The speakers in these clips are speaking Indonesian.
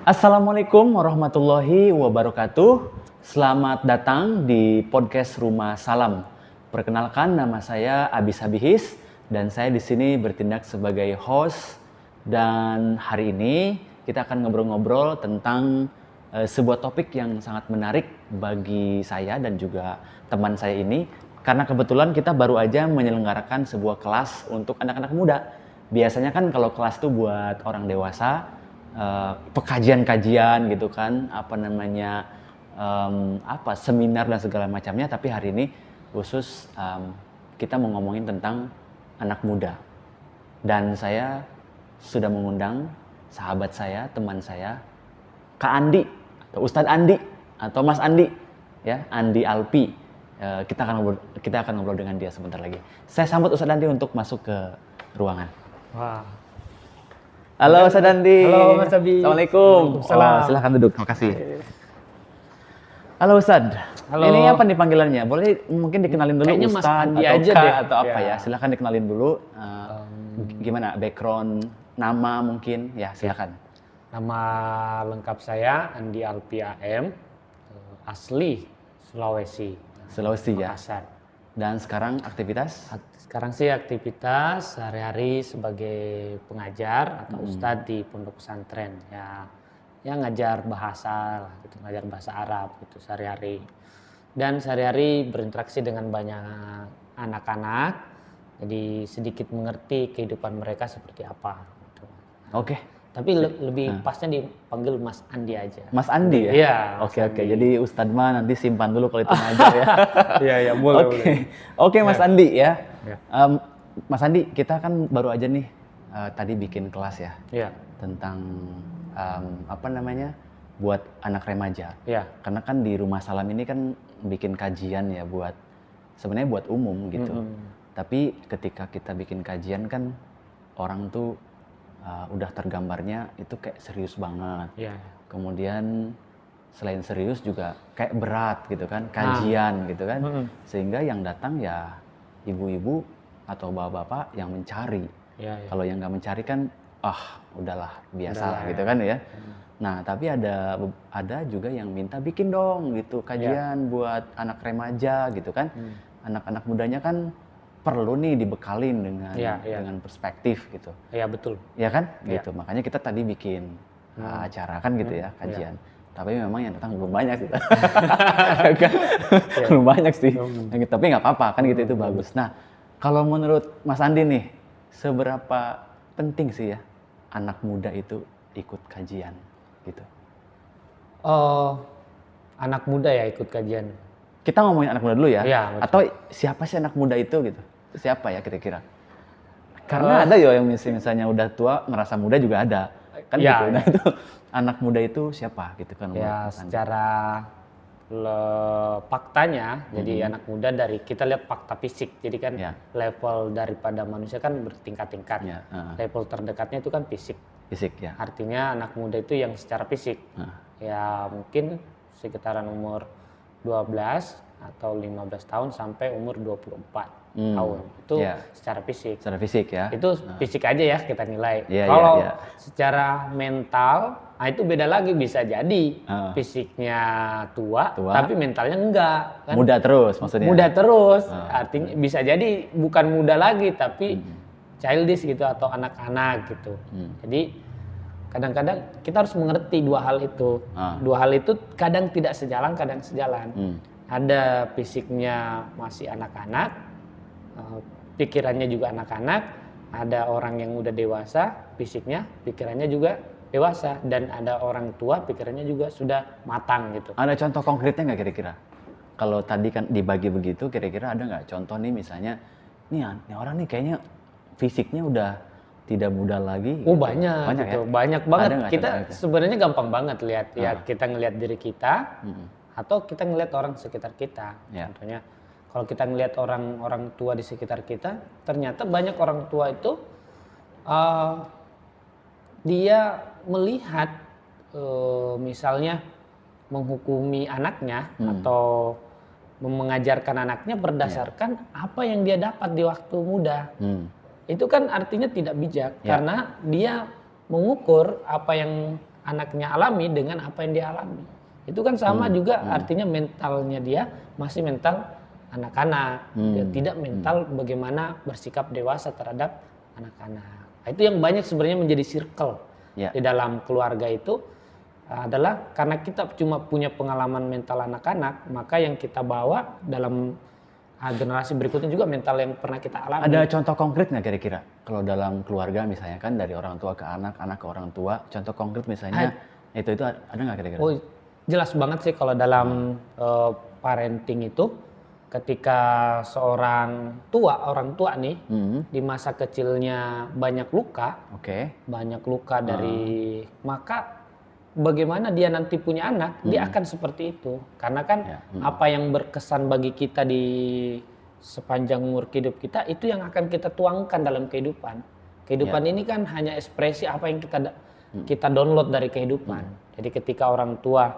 Assalamualaikum warahmatullahi wabarakatuh. Selamat datang di podcast Rumah Salam. Perkenalkan, nama saya Abis Habihis dan saya di sini bertindak sebagai host. Dan hari ini kita akan ngobrol-ngobrol tentang sebuah topik yang sangat menarik bagi saya dan juga teman saya ini. Karena kebetulan kita baru aja menyelenggarakan sebuah kelas untuk anak-anak muda. Biasanya kan kalau kelas itu buat orang dewasa, pekajian-kajian gitu kan, seminar dan segala macamnya. Tapi hari ini khusus kita mau ngomongin tentang anak muda. Dan saya sudah mengundang sahabat saya, teman saya, Kak Andi atau Ustadz Andi atau Mas Andi, ya, Andi Alpi. Kita akan ngobrol dengan dia sebentar lagi. Saya sambut Ustadz Andi untuk masuk ke ruangan. Wah. Halo Ustadz Andi. Halo Mas Abi. Assalamualaikum. Waalaikumsalam. Silahkan duduk, terima kasih. Halo Ustadz. Halo. Ini apa nih panggilannya? Boleh mungkin dikenalin dulu. Kayaknya Mas Ustadz Andi atau aja Kak deh. atau apa Ya. ya? Silahkan dikenalin dulu. Gimana background, nama mungkin? Ya silakan. Nama lengkap saya Andi Alpi AM, asli Sulawesi. Sulawesi ya. Makassar. Dan sekarang aktivitas? Sekarang sih aktivitas sehari-hari sebagai pengajar atau ustadz di pondok pesantren. Ya ngajar bahasa lah, gitu, ngajar bahasa Arab gitu sehari-hari. Dan sehari-hari berinteraksi dengan banyak anak-anak. Jadi sedikit mengerti kehidupan mereka seperti apa. Gitu. Oke. Tapi lebih pasnya dipanggil Mas Andi aja. Mas Andi ya? Iya. Oke. Jadi Ustadz mah nanti simpan dulu kalau itu ngajar ya. Iya, boleh. Oke, Mas Andi ya. Ya. Mas Andi, kita kan baru aja nih tadi bikin kelas ya. Iya. Tentang buat anak remaja. Iya. Karena kan di Rumah Salam ini kan bikin kajian ya sebenarnya buat umum gitu. Tapi ketika kita bikin kajian kan orang tuh udah tergambarnya itu kayak serius banget. Iya. Kemudian selain serius juga kayak berat gitu kan, kajian gitu kan. Sehingga yang datang ya ibu-ibu atau bapak-bapak yang mencari. Iya. Kalau yang nggak mencari kan, udahlah biasa lah gitu kan ya. Nah tapi ada juga yang minta bikin dong gitu kajian buat anak remaja gitu kan. Anak-anak mudanya kan perlu nih dibekalin dengan perspektif gitu. Iya, betul. Ya kan? Iya. Gitu. Makanya kita tadi bikin acara kan gitu ya, kajian. Tapi memang yang datang belum banyak gitu. Belum banyak sih. Tapi nggak apa-apa kan gitu, itu bagus. Nah, kalau menurut Mas Andi nih, seberapa penting sih ya anak muda itu ikut kajian gitu? Anak muda ya ikut kajian. Kita ngomongin anak muda dulu ya. Iya, betul. Atau siapa sih anak muda itu gitu? Siapa ya kira-kira? Karena ada ya yang misalnya udah tua ngerasa muda juga ada. Kan Iya, gitu. Nah, iya. itu anak muda itu siapa gitu kan? Ya secara faktanya, jadi anak muda dari kita lihat fakta fisik. Jadi kan level daripada manusia kan bertingkat-tingkat. Ya, Level terdekatnya itu kan fisik. fisik ya. Artinya anak muda itu yang secara fisik. Ya mungkin sekitaran umur 12 atau 15 tahun sampai umur 24 tahun. Itu secara fisik. Secara fisik ya. Itu fisik aja ya kita nilai. Iya, Kalau iya. secara mental, itu beda lagi, bisa jadi fisiknya tua, tapi mentalnya enggak. Kan? Muda terus maksudnya. Muda terus, artinya bisa jadi bukan muda lagi tapi childish gitu atau anak-anak gitu. Jadi kadang-kadang kita harus mengerti dua hal itu. Dua hal itu kadang tidak sejalan, kadang sejalan. Ada fisiknya masih anak-anak, pikirannya juga anak-anak. Ada orang yang udah dewasa, fisiknya, pikirannya juga dewasa. Dan ada orang tua, pikirannya juga sudah matang gitu. Ada contoh konkretnya nggak kira-kira? Kalau tadi kan dibagi begitu, kira-kira ada nggak contoh nih misalnya, nih orang nih kayaknya fisiknya udah tidak muda lagi. Oh gitu. banyak gitu. Ya? Banyak banget. Kita sebenarnya gampang banget lihat ya, kita ngelihat diri kita atau kita ngelihat orang sekitar kita. Contohnya kalau kita ngelihat orang tua di sekitar kita, ternyata banyak orang tua itu dia melihat misalnya menghukumi anaknya atau mengajarkan anaknya berdasarkan apa yang dia dapat di waktu muda. Itu kan artinya tidak bijak karena dia mengukur apa yang anaknya alami dengan apa yang dia alami. Itu kan sama juga artinya mentalnya dia masih mental anak-anak, dia tidak mental bagaimana bersikap dewasa terhadap anak-anak. Nah, itu yang banyak sebenarnya menjadi circle di dalam keluarga itu adalah karena kita cuma punya pengalaman mental anak-anak, maka yang kita bawa dalam generasi berikutnya juga mental yang pernah kita alami. Ada contoh konkret nggak kira-kira kalau dalam keluarga misalnya kan dari orang tua ke anak, anak ke orang tua, contoh konkret misalnya itu ada nggak kira-kira? Oh, jelas banget sih kalau dalam parenting itu ketika seorang orang tua nih di masa kecilnya banyak luka, dari maka bagaimana dia nanti punya anak, dia akan seperti itu. Karena kan apa yang berkesan bagi kita di sepanjang umur hidup kita itu yang akan kita tuangkan dalam kehidupan. Kehidupan ini kan hanya ekspresi apa yang kita download dari kehidupan. Jadi ketika orang tua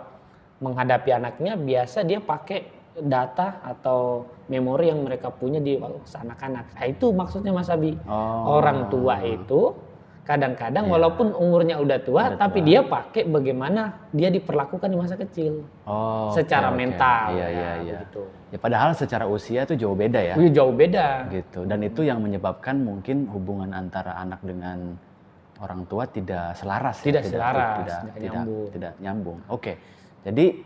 menghadapi anaknya, biasa dia pakai data atau memori yang mereka punya di waktu anak-anak. Nah, itu maksudnya Mas Abi. Orang tua itu kadang-kadang walaupun umurnya udah tua, tapi dia pakai bagaimana dia diperlakukan di masa kecil. Secara mental. Begitu. Ya padahal secara usia itu jauh beda ya. Jauh beda. Gitu. Dan itu yang menyebabkan mungkin hubungan antara anak dengan orang tua tidak selaras. Tidak nyambung. Oke. Jadi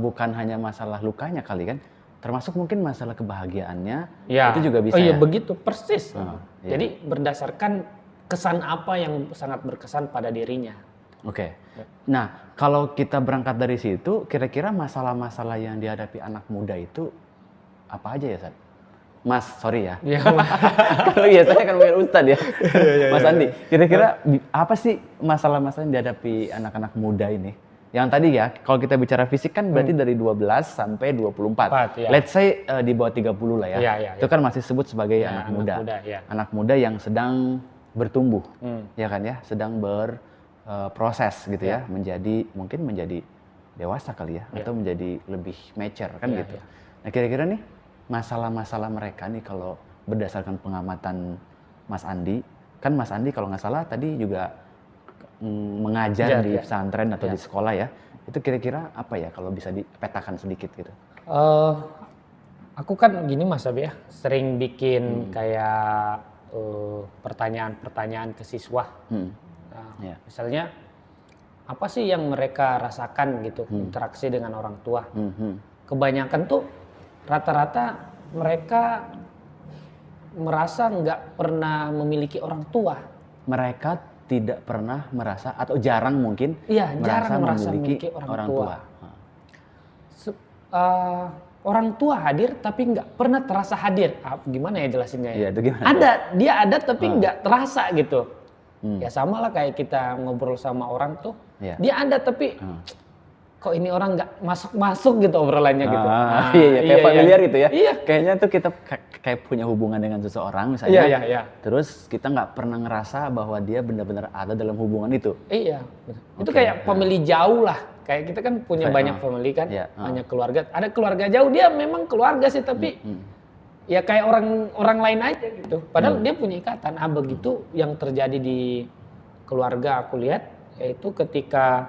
bukan hanya masalah lukanya kali kan, termasuk mungkin masalah kebahagiaannya itu juga bisa. Begitu persis. Jadi berdasarkan kesan apa yang sangat berkesan pada dirinya. Nah, kalau kita berangkat dari situ, kira-kira masalah-masalah yang dihadapi anak muda itu apa aja ya, Sad? Mas, sorry ya. Kalau biasanya kan bukan Ustadz ya. Mas Andi, kira-kira apa sih masalah-masalah yang dihadapi anak-anak muda ini? Yang tadi ya, kalau kita bicara fisik kan berarti dari 12 sampai 24. Let's say di bawah 30 lah ya. Itu kan masih disebut sebagai anak muda. Anak muda yang sedang bertumbuh, ya kan ya, sedang berproses gitu ya, mungkin menjadi dewasa kali ya, atau menjadi lebih mature kan gitu. Nah kira-kira nih masalah-masalah mereka nih kalau berdasarkan pengamatan Mas Andi, kan Mas Andi kalau nggak salah tadi juga mengajar di pesantren atau di sekolah ya, itu kira-kira apa ya kalau bisa dipetakan sedikit gitu? Aku kan gini Mas Abi ya, sering bikin kayak pertanyaan-pertanyaan ke siswa. Misalnya apa sih yang mereka rasakan gitu interaksi dengan orang tua? Kebanyakan tuh rata-rata mereka merasa nggak pernah memiliki orang tua. Mereka tidak pernah merasa atau jarang mungkin jarang merasa memiliki orang tua. Orang tua hadir tapi nggak pernah terasa hadir. Gimana ya jelasinnya? Dia ada tapi nggak terasa gitu. Ya sama lah kayak kita ngobrol sama orang tuh, dia ada tapi kok ini orang nggak masuk gitu obrolannya gitu. Kayak familiar gitu ya. Kayaknya tuh kita kayak punya hubungan dengan seseorang misalnya. Terus kita nggak pernah ngerasa bahwa dia benar-benar ada dalam hubungan itu. Itu kayak family jauh lah. Kayak kita kan punya banyak family kan, banyak keluarga. Ada keluarga jauh, dia memang keluarga sih tapi ya kayak orang lain aja gitu. Padahal dia punya ikatan. Begitu yang terjadi di keluarga aku lihat, yaitu ketika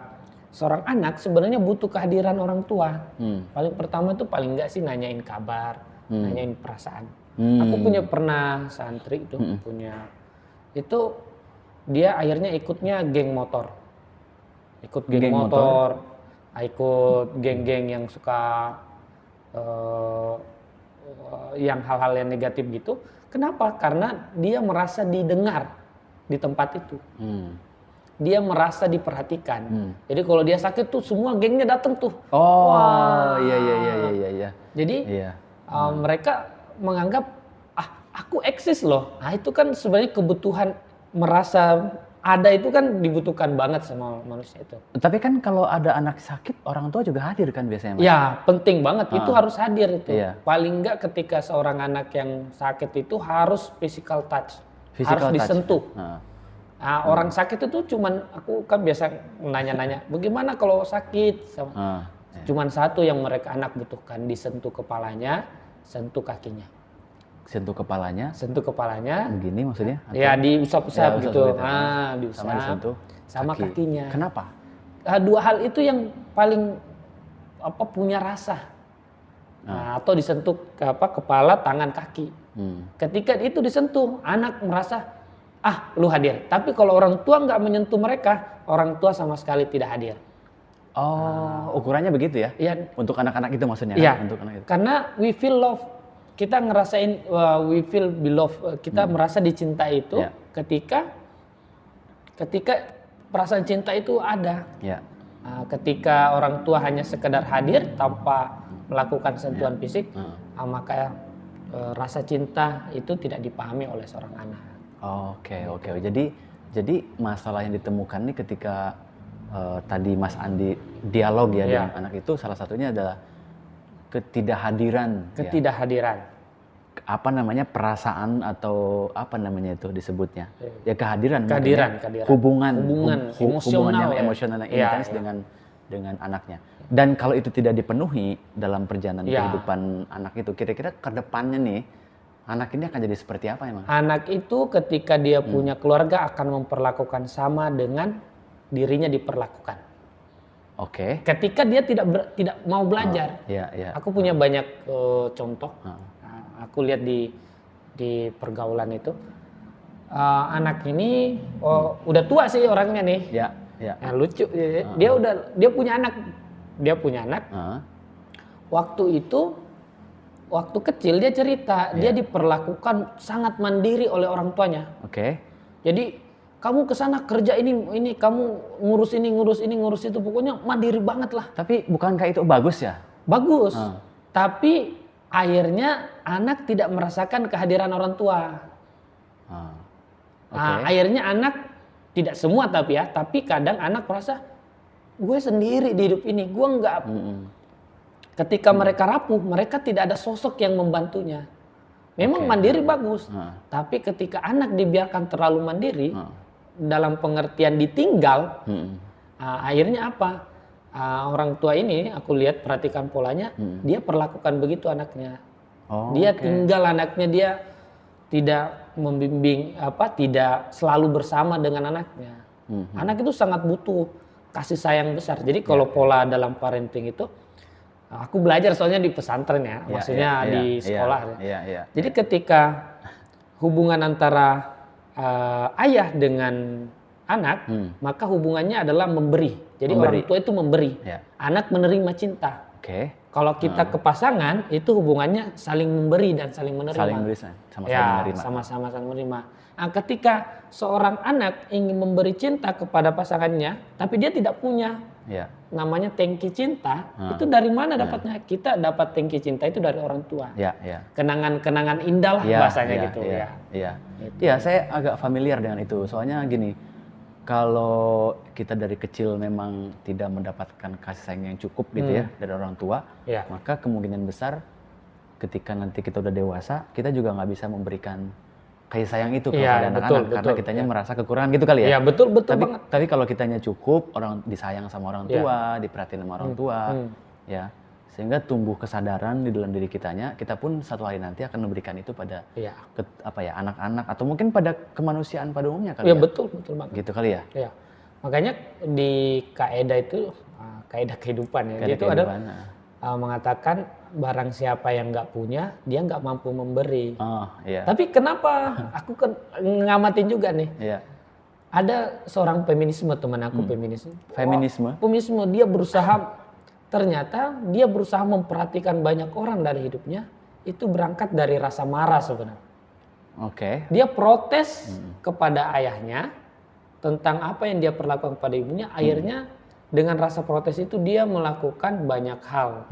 seorang anak sebenarnya butuh kehadiran orang tua. Paling pertama itu paling enggak sih nanyain kabar, nanyain perasaan. Aku pernah santri itu itu dia akhirnya ikutnya geng motor. Ikut geng motor, ikut geng-geng yang suka yang hal-hal yang negatif gitu. Kenapa? Karena dia merasa didengar di tempat itu. Dia merasa diperhatikan. Jadi kalau dia sakit tuh semua gengnya datang tuh. Iya. Jadi mereka menganggap aku eksis loh. Nah itu kan sebenarnya kebutuhan merasa ada itu kan dibutuhkan banget sama manusia itu. Tapi kan kalau ada anak sakit orang tua juga hadir kan biasanya Mas? Ya penting banget, itu harus hadir itu. Paling enggak ketika seorang anak yang sakit itu harus physical touch. Harus disentuh. Orang sakit itu aku kan biasa nanya-nanya, bagaimana kalau sakit? Cuman satu yang anak butuhkan, disentuh kepalanya, sentuh kakinya. Sentuh kepalanya? Sentuh kepalanya. Begini maksudnya? Ya diusap-usap gitu. Diusap. Diusap. Sama disentuh sama kakinya. Kenapa? dua hal itu yang paling punya rasa. Nah, atau disentuh kepala, tangan, kaki. Ketika itu disentuh, anak merasa lu hadir. Tapi kalau orang tua nggak menyentuh mereka, orang tua sama sekali tidak hadir. Ukurannya begitu ya? Iya. Untuk anak-anak itu maksudnya? Iya. Kan? Untuk anak itu. Karena we feel love, kita ngerasain we feel beloved, kita merasa dicintai itu ketika perasaan cinta itu ada. Ketika orang tua hanya sekedar hadir tanpa melakukan sentuhan fisik, maka rasa cinta itu tidak dipahami oleh seorang anak. Oke. Jadi masalah yang ditemukan nih ketika tadi Mas Andi dialog dengan anak itu, salah satunya adalah ketidakhadiran. Apa namanya, perasaan atau apa namanya itu disebutnya? Ya kehadiran. Hubungan emosional yang intens dengan anaknya. Dan kalau itu tidak dipenuhi dalam perjalanan kehidupan anak itu, kira-kira ke depannya nih anak ini akan jadi seperti apa emang? Anak itu ketika dia punya keluarga akan memperlakukan sama dengan dirinya diperlakukan. Oke. Ketika dia tidak mau belajar. Aku punya banyak contoh. Aku lihat di pergaulan itu. Anak ini udah tua sih orangnya nih. Nah, lucu. Dia punya anak. Waktu kecil dia cerita, dia diperlakukan sangat mandiri oleh orang tuanya. Oke. Jadi kamu kesana kerja ini, kamu ngurus itu, pokoknya mandiri banget lah. Tapi bukankah itu bagus ya? Bagus. Tapi akhirnya anak tidak merasakan kehadiran orang tua. Akhirnya anak, tidak semua tapi kadang anak merasa gue sendiri di hidup ini, gue nggak. Ketika mereka rapuh, mereka tidak ada sosok yang membantunya. Memang mandiri bagus, tapi ketika anak dibiarkan terlalu mandiri, dalam pengertian ditinggal, akhirnya apa? Orang tua ini, aku lihat, perhatikan polanya, dia perlakukan begitu anaknya. Dia tinggal anaknya, dia tidak membimbing, tidak selalu bersama dengan anaknya. Anak itu sangat butuh kasih sayang besar. Jadi kalau pola dalam parenting itu, aku belajar soalnya di pesantren ya, maksudnya di sekolah. Jadi ketika hubungan antara ayah dengan anak, maka hubungannya adalah memberi. Jadi orang tua itu memberi, anak menerima cinta. Kalau kita ke pasangan, itu hubungannya saling memberi dan saling menerima. Saling memberi, sama-sama saling menerima. Nah, ketika seorang anak ingin memberi cinta kepada pasangannya, tapi dia tidak punya, namanya tangki cinta, itu dari mana dapatnya? Kita dapat tangki cinta itu dari orang tua. Kenangan-kenangan indah lah bahasanya gitu. Iya, saya agak familiar dengan itu. Soalnya gini, kalau kita dari kecil memang tidak mendapatkan kasih sayang yang cukup gitu dari orang tua, maka kemungkinan besar ketika nanti kita udah dewasa, kita juga nggak bisa memberikan kasih sayang itu kepada anak-anak karena kitanya merasa kekurangan gitu kali ya. Iya, betul banget. Tapi kalau kitanya cukup, disayang sama orang tua, diperhatiin sama orang tua, sehingga tumbuh kesadaran di dalam diri kitanya, kita pun satu hari nanti akan memberikan itu pada anak-anak atau mungkin pada kemanusiaan pada umumnya kali ya. Iya, betul banget. Gitu kali ya. Iya. Makanya di kaidah itu, kaidah kehidupan ya, dia itu ada mengatakan barang siapa yang nggak punya, dia nggak mampu memberi. Tapi kenapa? Aku kan ngamatin juga nih. Ada seorang feminisme, teman aku feminisme, dia berusaha, ternyata dia berusaha memperhatikan banyak orang dari hidupnya, itu berangkat dari rasa marah sebenarnya. Dia protes kepada ayahnya tentang apa yang dia perlakukan kepada ibunya, akhirnya dengan rasa protes itu dia melakukan banyak hal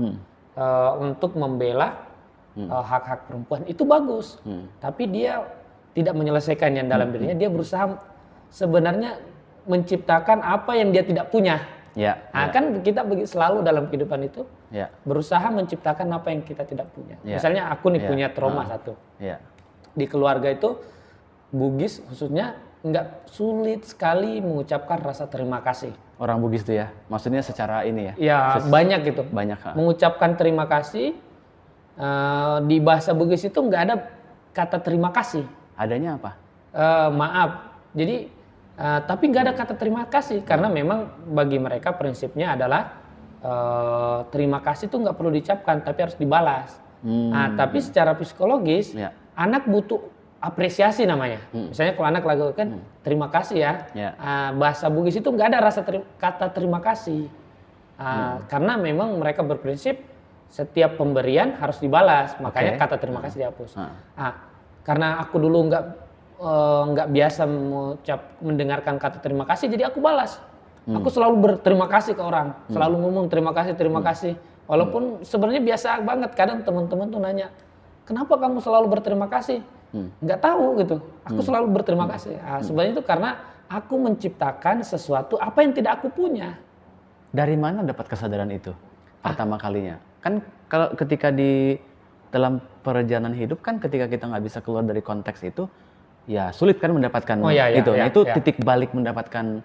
untuk membela hak-hak perempuan. Itu bagus, tapi dia tidak menyelesaikan yang dalam dirinya. Dia berusaha sebenarnya menciptakan apa yang dia tidak punya. Kan kita selalu dalam kehidupan itu berusaha menciptakan apa yang kita tidak punya. Misalnya aku nih punya trauma satu. Di keluarga itu Bugis khususnya nggak sulit sekali mengucapkan rasa terima kasih. Orang Bugis itu ya, maksudnya secara ini ya? Ya banyak gitu. Banyak. Mengucapkan terima kasih, di bahasa Bugis itu nggak ada kata terima kasih. Adanya apa? Maaf. Jadi Tapi nggak ada kata terima kasih karena memang bagi mereka prinsipnya adalah terima kasih itu nggak perlu diucapkan tapi harus dibalas. Tapi secara psikologis anak butuh apresiasi namanya. Misalnya kalau anak lagi kan terima kasih ya. Bahasa Bugis itu nggak ada kata terima kasih. Karena memang mereka berprinsip setiap pemberian harus dibalas, makanya kata terima kasih dihapus. Karena aku dulu nggak biasa mendengarkan kata terima kasih, jadi aku balas. Aku selalu berterima kasih ke orang, selalu ngomong terima kasih. Walaupun sebenarnya biasa banget, kadang teman-teman tuh nanya, kenapa kamu selalu berterima kasih? Nggak tahu gitu. Aku selalu berterima kasih. Sebenarnya itu karena aku menciptakan sesuatu apa yang tidak aku punya. Dari mana dapat kesadaran itu pertama kalinya? Kan kalau ketika di dalam perjalanan hidup kan ketika kita nggak bisa keluar dari konteks itu, ya sulit kan mendapatkan itu. Itu titik balik mendapatkan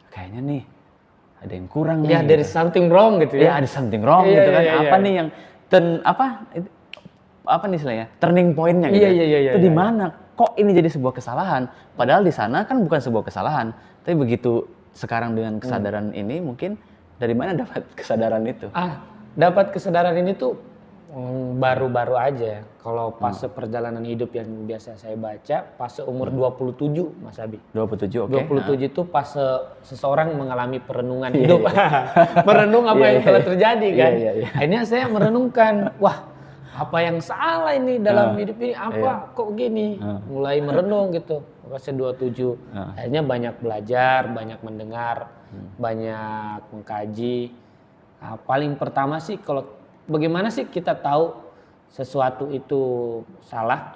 kayaknya nih ada yang kurang nih. There is something wrong gitu ya. Ada something wrong gitu kan. Apa nih yang apa nih istilahnya? Turning point-nya gitu. Itu di mana? Kok ini jadi sebuah kesalahan? Padahal di sana kan bukan sebuah kesalahan. Tapi begitu sekarang dengan kesadaran ini mungkin dari mana dapat kesadaran itu? Dapat kesadaran ini tuh baru-baru aja. Kalau fase perjalanan hidup yang biasa saya baca, fase umur 27, Mas Abi. 27, oke. 27 itu fase seseorang mengalami perenungan hidup. Merenung apa yang telah terjadi kan. Akhirnya saya merenungkan, wah apa yang salah ini dalam hidup ini, kok gini. Mulai merenung gitu, fase 27. Akhirnya banyak belajar, banyak mendengar, banyak mengkaji. Paling pertama sih kalau bagaimana sih kita tahu sesuatu itu salah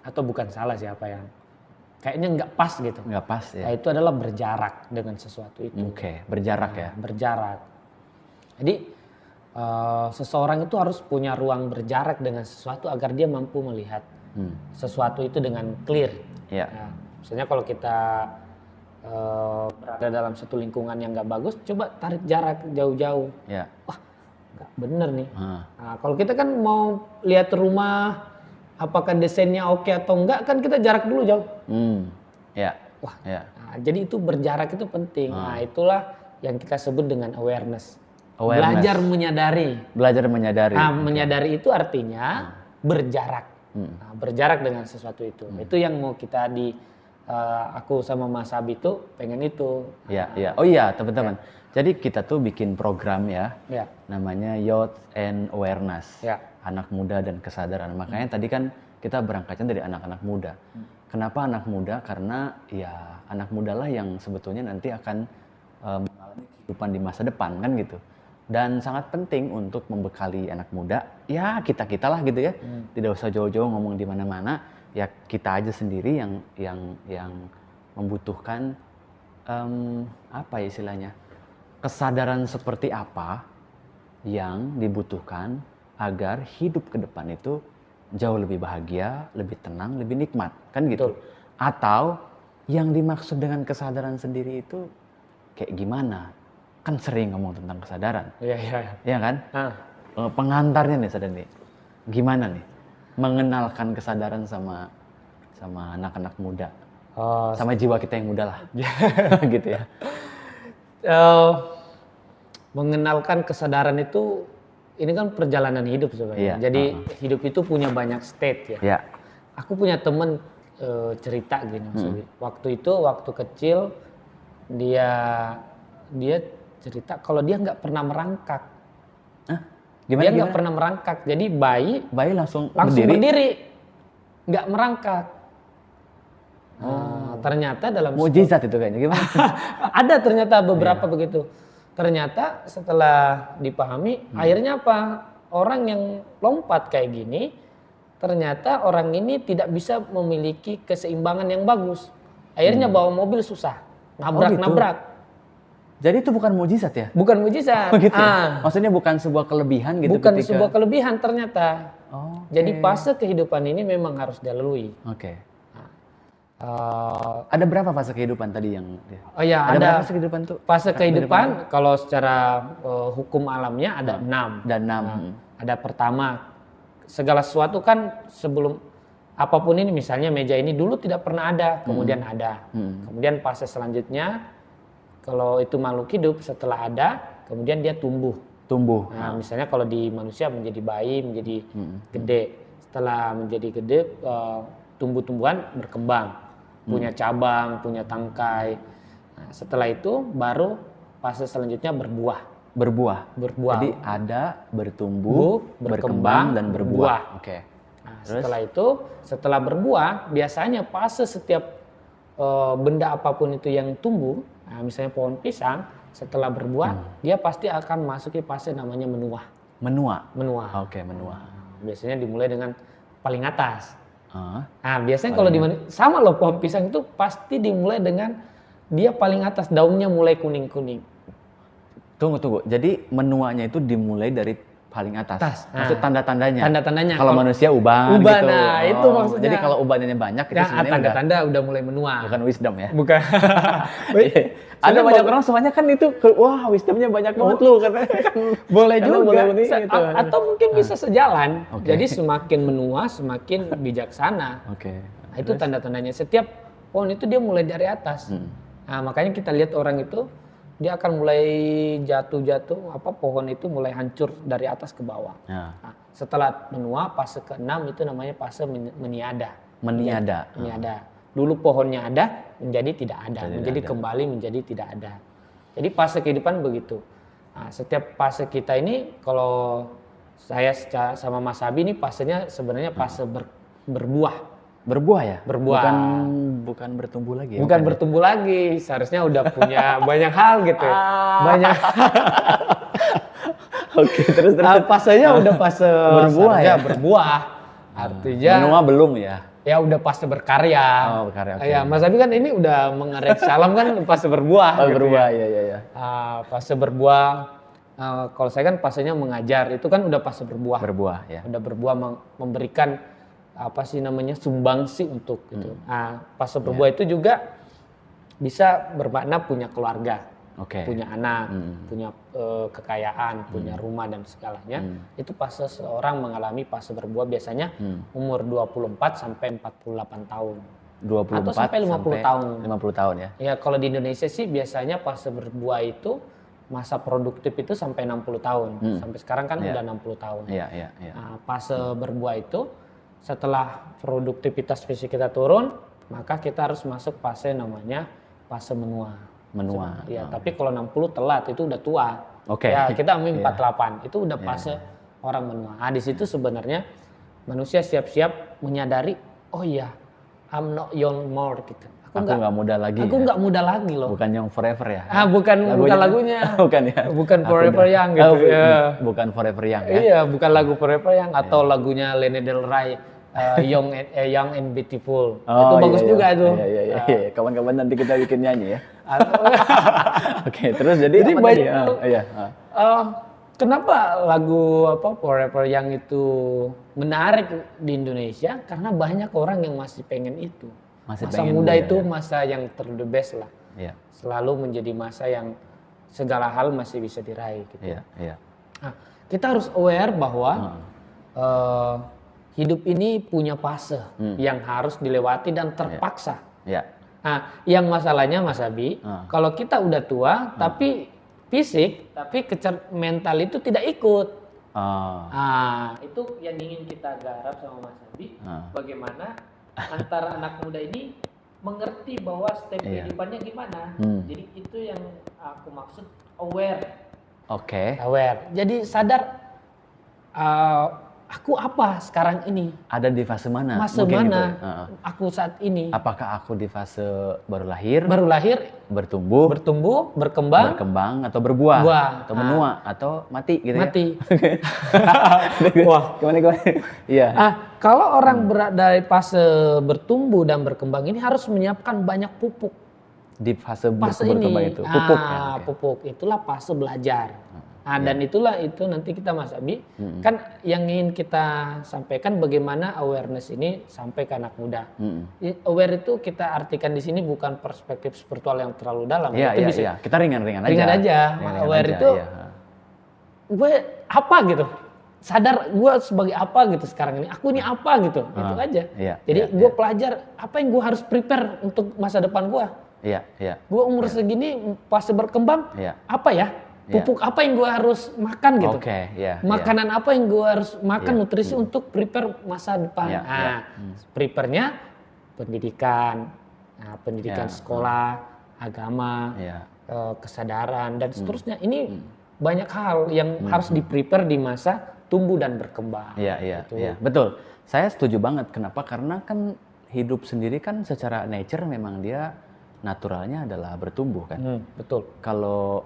atau bukan salah siapa yang kayaknya nggak pas gitu. Nggak pas ya. Nah, itu adalah berjarak dengan sesuatu itu. Berjarak ya. Berjarak. Jadi seseorang itu harus punya ruang berjarak dengan sesuatu agar dia mampu melihat sesuatu itu dengan clear. Nah, misalnya kalau kita berada dalam satu lingkungan yang nggak bagus, coba tarik jarak jauh-jauh. Wah, nggak bener nih. Nah, kalau kita kan mau lihat rumah, apakah desainnya oke atau enggak, kan kita jarak dulu jauh. Nah, jadi itu berjarak itu penting. Nah, itulah yang kita sebut dengan awareness. Belajar menyadari. Nah, menyadari itu artinya berjarak. Nah, berjarak dengan sesuatu itu. Itu yang mau kita aku sama Mas Abi itu pengen itu. Oh iya, teman-teman. Jadi kita tuh bikin program namanya Youth and Awareness, anak muda dan kesadaran. Makanya tadi kan kita berangkatnya dari anak-anak muda. Kenapa anak muda? Karena ya anak muda lah yang sebetulnya nanti akan mengalami kehidupan di masa depan kan gitu. Dan sangat penting untuk membekali anak muda, ya kita lah gitu ya. Tidak usah jauh-jauh ngomong di mana-mana. Ya kita aja sendiri yang membutuhkan apa ya istilahnya, kesadaran seperti apa yang dibutuhkan agar hidup ke depan itu jauh lebih bahagia, lebih tenang, lebih nikmat kan gitu. Atau yang dimaksud dengan kesadaran sendiri itu kayak gimana? Kan sering ngomong tentang kesadaran. Iya kan? Pengantarnya nih Sadani, gimana nih mengenalkan kesadaran sama anak-anak muda, sama jiwa kita yang muda lah, gitu ya. Mengenalkan kesadaran itu, ini kan perjalanan hidup sebenarnya. Jadi hidup itu punya banyak state ya. Aku punya temen cerita gini, maksudnya. Waktu kecil dia cerita kalau dia nggak pernah merangkak. Dia nggak pernah merangkak, jadi bayi langsung berdiri, nggak merangkak. Ternyata dalam mukjizat itu kayaknya gimana? Ada ternyata beberapa begitu. Ternyata setelah dipahami, akhirnya apa? Orang yang lompat kayak gini, ternyata orang ini tidak bisa memiliki keseimbangan yang bagus. Akhirnya bawa mobil susah, nabrak. Jadi itu bukan mukjizat ya? Bukan mukjizat. Gitu ya? Maksudnya bukan sebuah kelebihan gitu? Bukan sebuah kelebihan ternyata. Jadi fase kehidupan ini memang harus dilalui. Ada berapa fase kehidupan tadi yang? Ada berapa fase kehidupan tuh? Fase kehidupan kalau secara hukum alamnya ada 6. Dan 6. Ada pertama, segala sesuatu kan sebelum apapun ini, misalnya meja ini dulu tidak pernah ada, kemudian ada. Kemudian fase selanjutnya, kalau itu makhluk hidup setelah ada, kemudian dia tumbuh. Nah, misalnya kalau di manusia menjadi bayi, menjadi gede. Setelah menjadi gede, tumbuh-tumbuhan berkembang, punya cabang, punya tangkai. Nah, setelah itu baru fase selanjutnya berbuah. Jadi ada, bertumbuh, berkembang dan berbuah. Oke. Nah, setelah itu, setelah berbuah, biasanya fase setiap benda apapun itu yang tumbuh, nah, misalnya pohon pisang, setelah berbuah, dia pasti akan masuki fase namanya menua. Oke, menua. Biasanya dimulai dengan paling atas. Nah, biasanya kalau sama loh, pohon pisang itu pasti dimulai dengan dia paling atas, daunnya mulai kuning-kuning. Tunggu. Jadi menuanya itu dimulai dari paling atas. Maksud tanda-tandanya. Tanda-tandanya. Kalau manusia uban gitu. Nah, itu maksudnya. Jadi kalau ubannya banyak itu sebenarnya tanda-tanda udah mulai menua. Bukan wisdom ya. Bukan. Ada banyak orang semuanya kan itu, wah wisdomnya banyak banget lu katanya. Boleh juga. Gitu. Atau mungkin bisa sejalan. Jadi semakin menua, semakin bijaksana. Nah, itu tanda-tandanya. Setiap pohon itu dia mulai dari atas. Nah, makanya kita lihat orang itu, dia akan mulai jatuh, pohon itu mulai hancur dari atas ke bawah. Nah, setelah menua, fase ke-6 itu namanya fase meniada. Dulu pohonnya ada, menjadi tidak ada. Menjadi kembali menjadi tidak ada. Jadi fase kehidupan begitu. Nah, setiap fase kita ini, kalau saya sama Mas Abi ini fasenya sebenarnya fase berbuah. Berbuah ya? Berbuah. Bukan bertumbuh lagi. Bukan bertumbuh lagi. Seharusnya udah punya banyak hal gitu. Banyak. Oke, terus. Fasenya udah fase berbuah ya? Berbuah. Artinya menua belum ya? Ya udah fase berkarya. Berkarya. Ya, Mas Abi kan ini udah mengerek salam kan fase berbuah. Berbuah, iya. Fase berbuah. Kalau saya kan fasenya mengajar, itu kan udah fase berbuah. Ya. Udah berbuah, memberikan sumbangsi untuk gitu. Fase berbuah itu juga bisa bermakna punya keluarga, punya anak, punya kekayaan, punya rumah dan segalanya. Itu fase seorang mengalami fase berbuah biasanya umur 24 sampai 48 tahun. 24 atau sampai 50 tahun. 50 tahun ya. Ya, kalau di Indonesia sih biasanya fase berbuah itu masa produktif itu sampai 60 tahun. Sampai sekarang kan udah 60 tahun. Iya. Fase berbuah itu setelah produktivitas fisik kita turun, maka kita harus masuk fase namanya fase menua. Ya, tapi kalau 60 telat itu udah tua. Ya, kita ambil 48, itu udah fase orang menua. Nah, di situ sebenarnya manusia siap-siap menyadari, oh iya, I'm not young more gitu. Aku nggak muda lagi. Aku nggak muda lagi loh. Bukan Young Forever ya? Bukan lagunya. Bukan ya. Bukan Forever Young gitu. Bukan Forever Young ya. Iya, bukan lagu Forever Young atau lagunya Lana Del Rey, Young and Beautiful. Itu bagus juga tuh. Iya. Kawan-kawan nanti kita bikin nyanyi ya. Oke, terus jadi apa banyak. Iya. Kenapa lagu Forever Young itu menarik di Indonesia? Karena banyak orang yang masih pengen itu. Masa muda itu masa yang the best lah. Iya. Selalu menjadi masa yang segala hal masih bisa diraih gitu. Iya. Nah, kita harus aware bahwa hidup ini punya fase yang harus dilewati dan terpaksa. Iya. Nah, yang masalahnya Mas Abi, kalau kita udah tua tapi fisik, tapi mental itu tidak ikut. Itu yang ingin kita garap sama Mas Abi, bagaimana antara anak muda ini mengerti bahwa step kehidupannya gimana. Jadi itu yang aku maksud aware. Aware. Jadi sadar aku apa sekarang ini? Ada di fase mana? Fase mana? Gitu. Aku saat ini. Apakah aku di fase baru lahir, bertumbuh, berkembang atau berbuah, atau menua, atau mati gitu mati. Ya? Wah, gimana? Iya. Kalau orang berada di fase bertumbuh dan berkembang ini harus menyiapkan banyak pupuk. Di fase berkembang itu, pupuk kan? Pupuk, itulah fase belajar. Dan itu nanti kita Mas Abi, kan yang ingin kita sampaikan bagaimana awareness ini sampai ke anak muda. Aware itu kita artikan di sini bukan perspektif spiritual yang terlalu dalam. Iya. Kita ringan-ringan aja. Ringan aja. Aware itu, gue apa gitu? sadar gue sebagai apa gitu sekarang ini, aku ini apa gitu, itu aja. Jadi gue pelajar apa yang gue harus prepare untuk masa depan gue. Gue umur segini fase berkembang, apa ya? Pupuk apa yang gue harus makan gitu. Makanan apa yang gue harus makan, nutrisi untuk prepare masa depan. Prepare-nya pendidikan, sekolah, agama, kesadaran dan seterusnya. Ini banyak hal yang harus di-prepare di masa tumbuh dan berkembang. Gitu. Betul. Saya setuju banget. Kenapa? Karena kan hidup sendiri kan secara nature memang dia naturalnya adalah bertumbuh kan. Betul. Kalau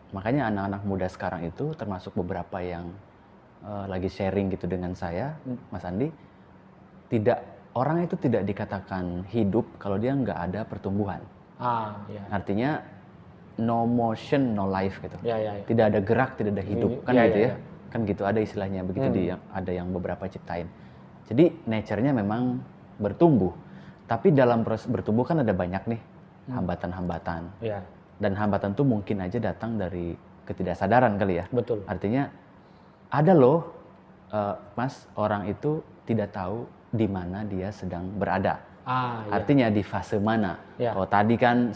makanya anak-anak muda sekarang itu termasuk beberapa yang lagi sharing gitu dengan saya, Mas Andi, orang itu tidak dikatakan hidup kalau dia nggak ada pertumbuhan. Artinya no motion, no life gitu. Tidak ada gerak, tidak ada hidup, kan gitu ya. Kan gitu ada istilahnya begitu ada yang beberapa ciptain. Jadi nature-nya memang bertumbuh. Tapi dalam proses bertumbuh kan ada banyak nih hambatan-hambatan. Dan hambatan tuh mungkin aja datang dari ketidaksadaran kali ya. Betul. Artinya ada loh Mas, orang itu tidak tahu di mana dia sedang berada. Artinya di fase mana. Kalau tadi kan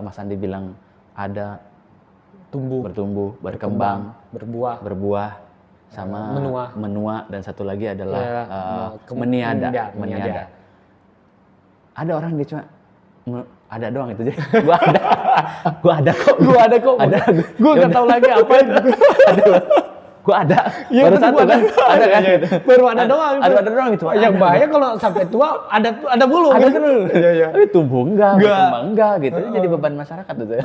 Mas Andi bilang ada bertumbuh, berkembang, berbuah, sama menua, dan satu lagi adalah meniada. Ada orang dia cuma ada doang itu aja. Gua ada kok. Gua nggak tahu lagi apa itu. Gua ada. Ya, baru satu kan. Ada kan? Baru ada doang. Ada doang itu. Yang bahaya kalau sampai tua ada bulu. Ada terus. Tapi tumbuh enggak, berkembang enggak gitu. Jadi beban masyarakat itu.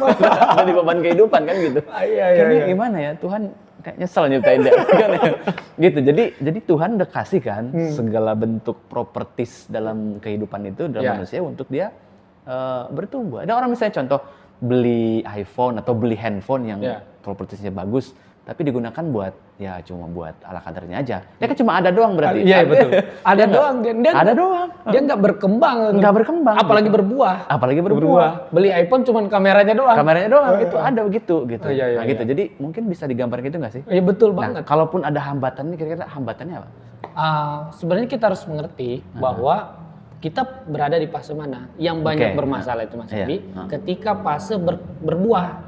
Jadi beban kehidupan kan gitu. Kayaknya gimana ya, Tuhan kayak nyesel nyiptain dia kan ya. Gitu. Jadi Tuhan udah kasih kan segala bentuk properties dalam kehidupan itu dalam manusia untuk dia bertumbuh. Ada orang misalnya contoh beli iPhone atau beli handphone yang propertiesnya bagus, tapi digunakan buat cuma buat ala kadarnya aja. Dia kan cuma ada doang berarti. Iya betul. Ada doang. Ada doang. Dia nggak berkembang. Apalagi gitu. berbuah. Beli iPhone cuma kameranya doang. Itu ada begitu. Iya. Gitu. Jadi mungkin bisa digambar gitu nggak sih? Iya betul banget. Kalaupun ada hambatan, kira-kira hambatannya apa? Sebenarnya kita harus mengerti bahwa kita berada di fase mana yang banyak bermasalah itu Mas Andi. Ketika fase berbuah.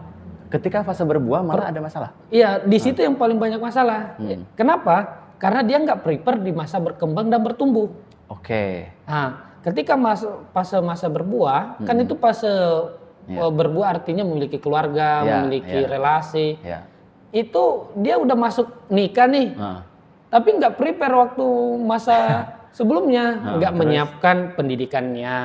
Ketika fase berbuah malah ada masalah. Iya, di situ yang paling banyak masalah. Kenapa? Karena dia nggak prepare di masa berkembang dan bertumbuh. Ketika fase masa berbuah, kan itu fase berbuah artinya memiliki keluarga, memiliki relasi. Itu dia udah masuk nikah nih, tapi nggak prepare waktu masa sebelumnya, nggak menyiapkan pendidikannya,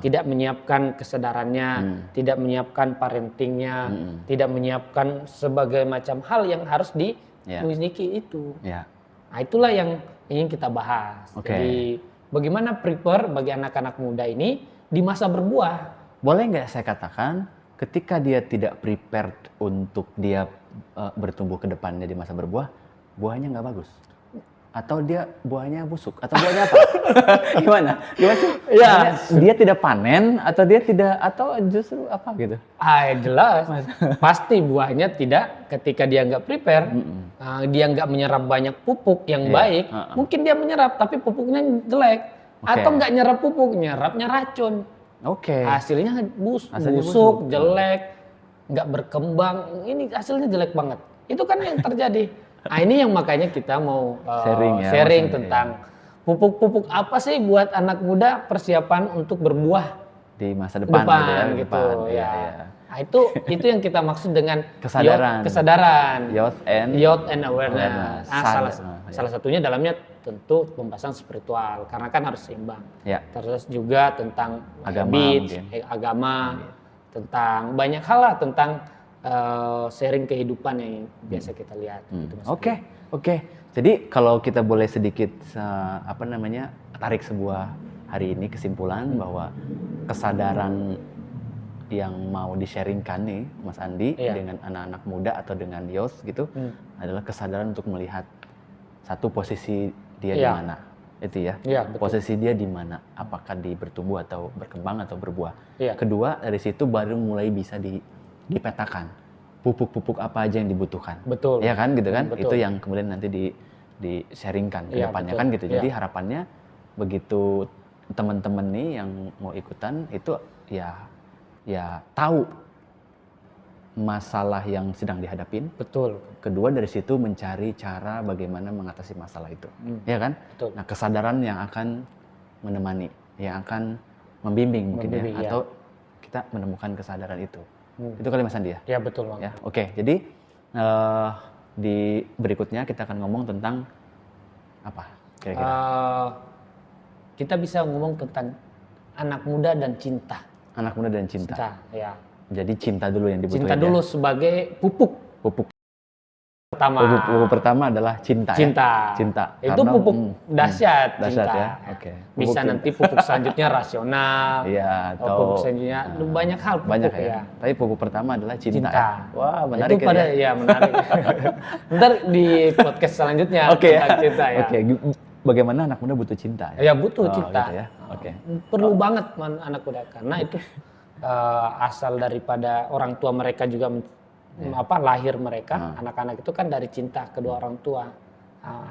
tidak menyiapkan kesadarannya, tidak menyiapkan parentingnya, tidak menyiapkan sebagai macam hal yang harus dimiliki itu. Nah, itulah yang ingin kita bahas. Jadi bagaimana prepare bagi anak-anak muda ini di masa berbuah? Boleh nggak saya katakan, ketika dia tidak prepared untuk dia bertumbuh ke depannya di masa berbuah, buahnya nggak bagus? Atau dia buahnya busuk? Atau buahnya apa? Gimana sih? Dia tidak panen atau dia tidak, atau justru apa gitu? Jelas. Pasti buahnya tidak ketika dia nggak prepare. Dia nggak menyerap banyak pupuk yang baik. Mungkin dia menyerap tapi pupuknya jelek. Atau nggak nyerap pupuk, nyerapnya racun. Hasilnya busuk, jelek, nggak berkembang. Ini hasilnya jelek banget. Itu kan yang terjadi. Nah ini yang makanya kita mau sharing tentang pupuk-pupuk apa sih buat anak muda persiapan untuk berbuah di masa depan gitu ya. Nah itu yang kita maksud dengan kesadaran. Youth and awareness. Salah satunya dalamnya tentu pembahasan spiritual karena kan harus seimbang. Terus juga tentang agama, tentang banyak hal lah tentang sharing kehidupan yang biasa kita lihat. Oke. Jadi kalau kita boleh sedikit tarik sebuah hari ini kesimpulan bahwa kesadaran yang mau di-sharingkan nih Mas Andi dengan anak-anak muda atau dengan youth gitu adalah kesadaran untuk melihat satu posisi dia di mana. Itu ya. Posisi dia di mana? Apakah di bertumbuh atau berkembang atau berbuah. Kedua, dari situ baru mulai bisa dipetakan pupuk-pupuk apa aja yang dibutuhkan. Betul. Ya kan gitu kan? Betul. Itu yang kemudian nanti di-sharingkan ke Iya, depannya betul. kan gitu. Jadi Iya. harapannya begitu teman-teman nih yang mau ikutan itu ya tahu masalah yang sedang dihadapin. Betul. Kedua dari situ mencari cara bagaimana mengatasi masalah itu. Ya kan? Betul. Nah, kesadaran yang akan menemani, yang akan membimbing mungkin Membimbing, ya, ya. atau kita menemukan kesadaran itu. Itu kali Mas Andi ya? Ya, betul Bang. Ya, oke. Jadi di berikutnya kita akan ngomong tentang apa kira-kira? Kita bisa ngomong tentang anak muda dan cinta. Anak muda dan cinta. Cinta, ya. Jadi cinta dulu yang dibutuhin. Cinta dulu sebagai pupuk Pupuk pertama. pertama adalah cinta. Cinta. Ya? Cinta. Itu Karena, pupuk dahsyat cinta. ya. Oke. Bisa Pupuk nanti pupuk selanjutnya rasional. Iya, atau pupuk selanjutnya banyak hal pupuk banyak ya. Tapi pupuk pertama adalah cinta. Cinta. Ya? Wah, menarik itu pada ya menarik. Ntar di podcast selanjutnya tentang cinta ya. Oke. Bagaimana anak muda butuh cinta? Ya butuh cinta. Gitu ya. Oke. Perlu banget anak muda karena itu asal daripada orang tua mereka juga lahir mereka, anak-anak itu kan dari cinta kedua orang tua.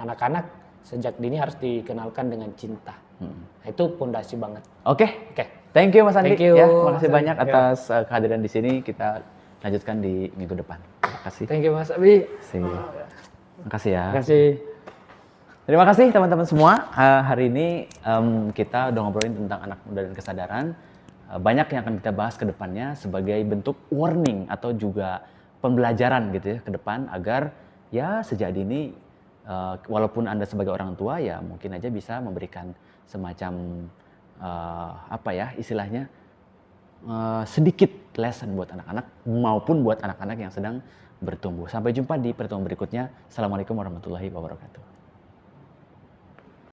Anak-anak sejak dini harus dikenalkan dengan cinta. Nah, itu pondasi banget. Oke. Thank you Mas Andi. Thank you. Ya, makasih banyak atas kehadiran di sini. Kita lanjutkan di minggu depan. Terima kasih. Thank you Mas Abi. Makasih ya. Terima kasih. Terima kasih teman-teman semua. Hari ini kita udah ngobrolin tentang anak muda dan kesadaran. Banyak yang akan kita bahas ke depannya sebagai bentuk warning atau juga pembelajaran gitu ya ke depan agar ya sejak dini walaupun Anda sebagai orang tua ya mungkin aja bisa memberikan semacam istilahnya sedikit lesson buat anak-anak maupun buat anak-anak yang sedang bertumbuh. Sampai jumpa di pertemuan berikutnya. Assalamualaikum warahmatullahi wabarakatuh.